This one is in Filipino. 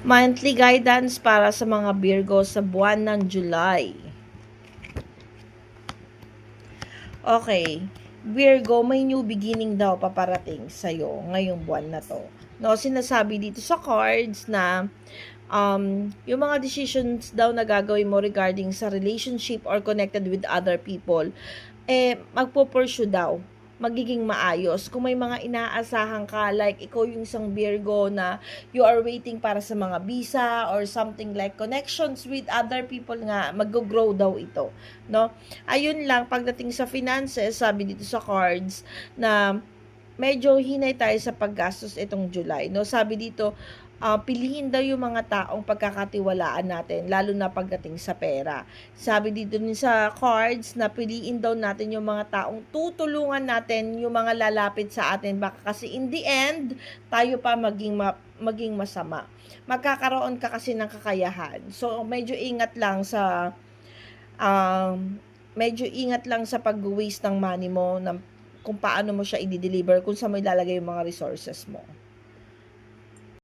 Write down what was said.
Monthly guidance para sa mga Virgo sa buwan ng July. Okay, Virgo, may new beginning daw paparating sa'yo ngayong buwan na to. No, sinasabi dito sa cards na yung mga decisions daw na gagawin mo regarding sa relationship or connected with other people, magpo-pursue daw, magiging maayos. Kung may mga inaasahan ka, like ikaw yung isang Virgo na you are waiting para sa mga visa or something like connections with other people nga, mag-grow daw ito, no? Ayun lang, pagdating sa finances, sabi dito sa cards, na medyo hinay tayo sa paggastos itong July, no? Sabi dito, piliin daw yung mga taong pagkakatiwalaan natin, lalo na pagdating sa pera. Sabi dito din sa cards na piliin daw natin yung mga taong tutulungan natin, yung mga lalapit sa atin. Baka kasi in the end, tayo pa maging masama. Magkakaroon ka kasi ng kakayahan. So, medyo ingat lang sa pag-waste ng money mo, kung paano mo siya i-deliver, kung saan mo ilalagay yung mga resources mo.